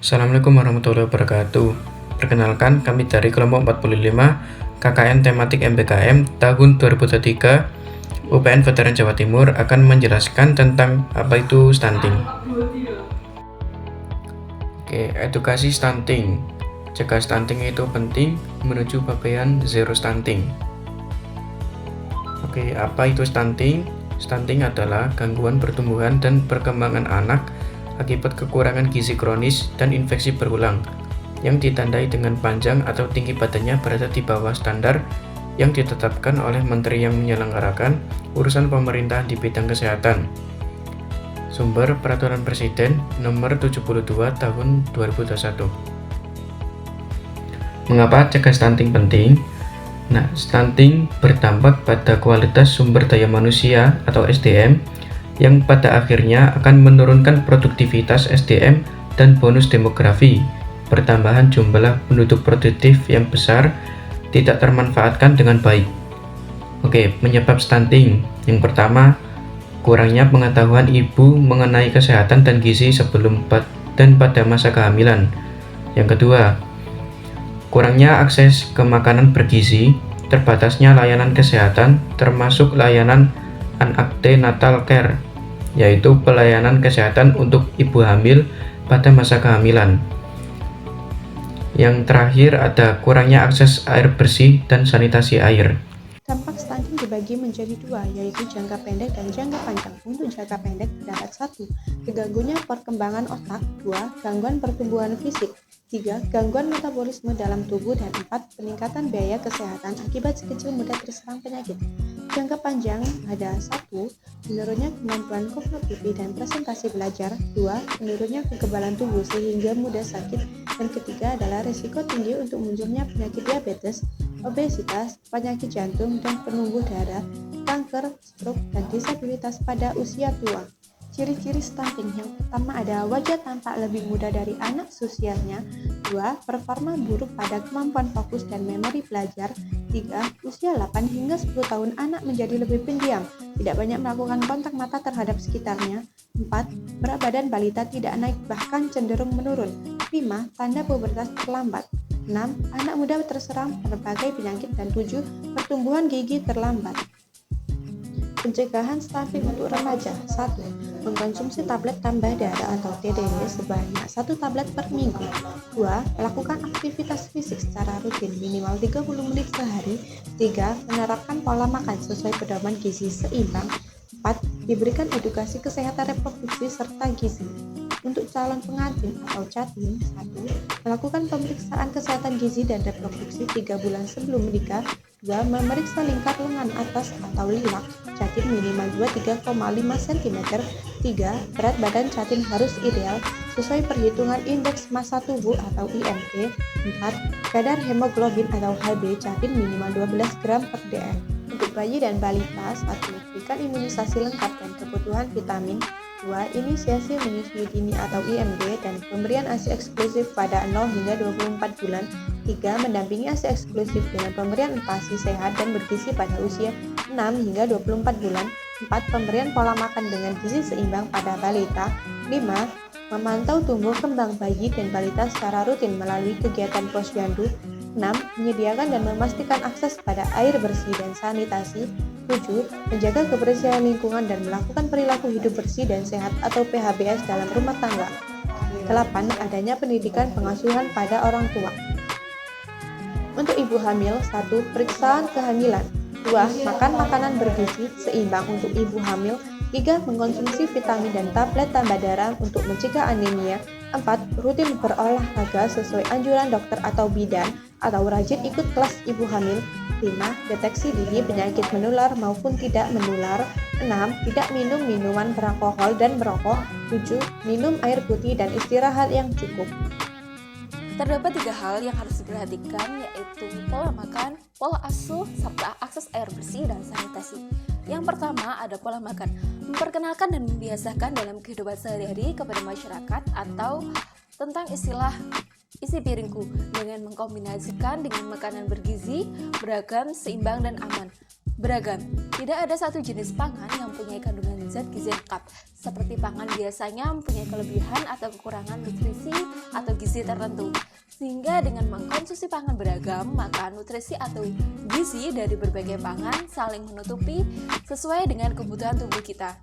Assalamualaikum warahmatullahi wabarakatuh. Perkenalkan, kami dari kelompok 45 KKN tematik MBKM tahun 2023 UPN Veteran Jawa Timur akan menjelaskan tentang apa itu stunting. Edukasi stunting. Cegah stunting itu penting menuju capaian zero stunting. Apa itu stunting? Stunting adalah gangguan pertumbuhan dan perkembangan anak akibat kekurangan gizi kronis dan infeksi berulang yang ditandai dengan panjang atau tinggi badannya berada di bawah standar yang ditetapkan oleh menteri yang menyelenggarakan urusan pemerintah di bidang kesehatan. Sumber Peraturan Presiden Nomor 72 Tahun 2021. Mengapa cegah stunting penting? Stunting berdampak pada kualitas sumber daya manusia atau SDM yang pada akhirnya akan menurunkan produktivitas SDM dan bonus demografi. Pertambahan jumlah penduduk produktif yang besar tidak termanfaatkan dengan baik. Penyebab stunting. Yang pertama, kurangnya pengetahuan ibu mengenai kesehatan dan gizi sebelum dan pada masa kehamilan. Yang kedua, kurangnya akses ke makanan bergizi, terbatasnya layanan kesehatan termasuk layanan antenatal care, yaitu pelayanan kesehatan untuk ibu hamil pada masa kehamilan. Yang terakhir ada kurangnya akses air bersih dan sanitasi air. Dampak stunting dibagi menjadi dua, yaitu jangka pendek dan jangka panjang. Untuk jangka pendek terdapat 1. Kegangguan perkembangan otak, 2. Gangguan pertumbuhan fisik, 3. Gangguan metabolisme dalam tubuh, dan 4. Peningkatan biaya kesehatan akibat si kecil mudah terserang penyakit. Jangka panjang ada 1. Menurunnya kemampuan kognitif dan presentasi belajar, 2. Menurunnya kekebalan tubuh sehingga mudah sakit, dan ketiga adalah risiko tinggi untuk munculnya penyakit diabetes, obesitas, penyakit jantung dan penumbuh darah, kanker, stroke, dan disabilitas pada usia tua. Ciri-ciri stunting yang pertama ada wajah tampak lebih muda dari anak seusianya, 2. Performa buruk pada kemampuan fokus dan memori belajar, 3. Usia 8 hingga 10 tahun anak menjadi lebih pendiam, tidak banyak melakukan kontak mata terhadap sekitarnya, 4. Berat badan balita tidak naik bahkan cenderung menurun, 5. Tanda pubertas terlambat, 6. Anak muda terserang berbagai penyakit, dan 7. Pertumbuhan gigi terlambat. Pencegahan stunting untuk remaja. 1. Mengkonsumsi tablet tambah darah atau TDD sebanyak 1 tablet per minggu. 2. Melakukan aktivitas fisik secara rutin minimal 30 menit sehari. 3. Menerapkan pola makan sesuai pedoman gizi seimbang. 4. Diberikan edukasi kesehatan reproduksi serta gizi. Untuk calon pengantin atau catin, 1. Melakukan pemeriksaan kesehatan gizi dan reproduksi 3 bulan sebelum menikah. 2. Memeriksa lingkar lengan atas atau lilak catin minimal 23,5 cm. 3. Berat badan catin harus ideal sesuai perhitungan indeks massa tubuh atau IMT. 4. Kadar hemoglobin atau HB catin minimal 12 gram per dl. Untuk bayi dan balita, 1. Berikan imunisasi lengkap dan kebutuhan vitamin. 2. Inisiasi menyusui dini atau IMD dan pemberian ASI eksklusif pada 0 hingga 24 bulan. 3. Mendampingi ASI eksklusif dengan pemberian ASI sehat dan bergizi pada usia 6 hingga 24 bulan. 4. Pemberian pola makan dengan gizi seimbang pada balita. 5. Memantau tumbuh kembang bayi dan balita secara rutin melalui kegiatan posyandu. 6. Menyediakan dan memastikan akses pada air bersih dan sanitasi. 7. Menjaga kebersihan lingkungan dan melakukan perilaku hidup bersih dan sehat atau PHBS dalam rumah tangga. 8. Adanya pendidikan pengasuhan pada orang tua. Untuk ibu hamil, 1. Periksaan kehamilan. 2. Makan makanan bergizi seimbang untuk ibu hamil. 3. Mengkonsumsi vitamin dan tablet tambah darah untuk mencegah anemia. 4. Rutin berolahraga sesuai anjuran dokter atau bidan, atau rajin ikut kelas ibu hamil. 5. Deteksi dini penyakit menular maupun tidak menular. 6. Tidak minum minuman beralkohol dan merokok. 7. Minum air putih dan istirahat yang cukup. Terdapat 3 hal yang harus diperhatikan, yaitu pola makan, pola asuh, serta akses air bersih dan sanitasi. Yang pertama ada pola makan. Memperkenalkan dan membiasakan dalam kehidupan sehari-hari kepada masyarakat atau tentang istilah isi piringku dengan mengkombinasikan dengan makanan bergizi, beragam, seimbang, dan aman. Beragam, tidak ada satu jenis pangan yang mempunyai kandungan zat gizi lengkap. Seperti pangan biasanya mempunyai kelebihan atau kekurangan nutrisi atau gizi tertentu. Sehingga dengan mengkonsumsi pangan beragam, maka nutrisi atau gizi dari berbagai pangan saling menutupi sesuai dengan kebutuhan tubuh kita.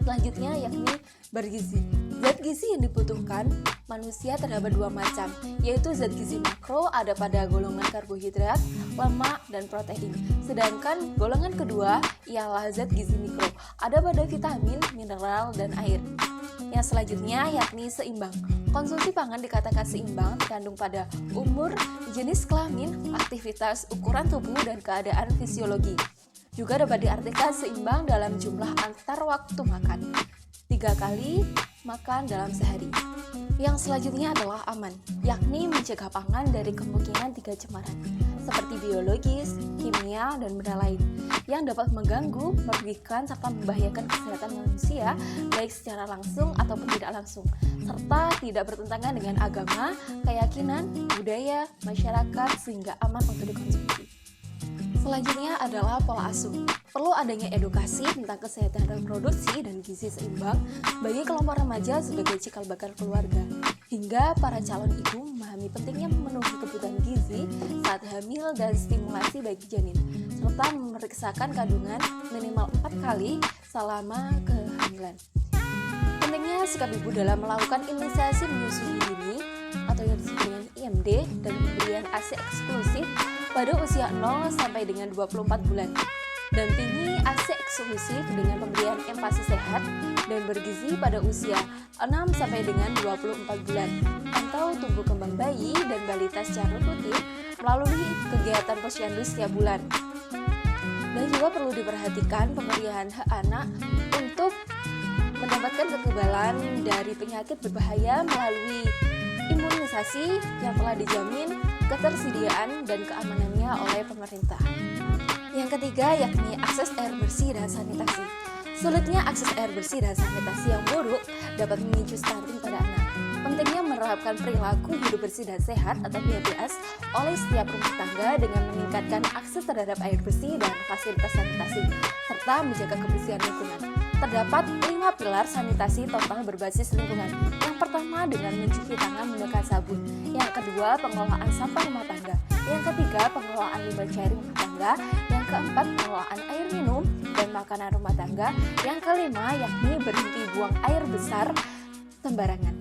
Selanjutnya yakni bergizi. Zat gizi yang dibutuhkan manusia terdapat dua macam, yaitu zat gizi makro ada pada golongan karbohidrat, lemak, dan protein. Sedangkan golongan kedua ialah zat gizi mikro, ada pada vitamin, mineral, dan air. Yang selanjutnya yakni seimbang. Konsumsi pangan dikatakan seimbang tergantung pada umur, jenis kelamin, aktivitas, ukuran tubuh, dan keadaan fisiologi. Juga dapat diartikan seimbang dalam jumlah antar waktu makan, 3 kali makan dalam sehari. Yang selanjutnya adalah aman, yakni mencegah pangan dari kemungkinan 3 cemaran, seperti biologis, kimia, dan benda lain, yang dapat mengganggu, merugikan, serta membahayakan kesehatan manusia, baik secara langsung ataupun tidak langsung, serta tidak bertentangan dengan agama, keyakinan, budaya, masyarakat, sehingga aman untuk dikonsumsi. Selanjutnya adalah pola asuh. Perlu adanya edukasi tentang kesehatan reproduksi dan gizi seimbang bagi kelompok remaja sebagai cikal bakal keluarga, hingga para calon ibu memahami pentingnya memenuhi kebutuhan gizi saat hamil dan stimulasi bagi janin, serta memeriksakan kandungan minimal 4 kali selama kehamilan. Pentingnya sikap ibu dalam melakukan imunisasi menyusui dini atau yang disebut dengan IMD dan pemberian ASI eksklusif pada usia 0 sampai dengan 24 bulan. Dampingi ASI eksklusif dengan pemberian empasi sehat dan bergizi pada usia 6 sampai dengan 24 bulan. Pantau tumbuh kembang bayi dan balita secara rutin melalui kegiatan posyandu setiap bulan. Dan juga perlu diperhatikan pemberian hak anak untuk mendapatkan kekebalan dari penyakit berbahaya melalui imunisasi yang telah dijamin ketersediaan dan keamanannya oleh pemerintah. Yang ketiga yakni akses air bersih dan sanitasi. Sulitnya akses air bersih dan sanitasi yang buruk dapat memicu stunting pada anak. Pentingnya menerapkan perilaku hidup bersih dan sehat atau PHBS oleh setiap rumah tangga dengan meningkatkan akses terhadap air bersih dan fasilitas sanitasi, serta menjaga kebersihan lingkungan. Terdapat 5 pilar sanitasi total berbasis lingkungan. Yang pertama dengan mencuci tangan menggunakan sabun. Yang kedua pengelolaan sampah rumah tangga. Yang ketiga pengelolaan limbah cair rumah tangga. Yang keempat pengelolaan air minum dan makanan rumah tangga. Yang kelima yakni berhenti buang air besar sembarangan.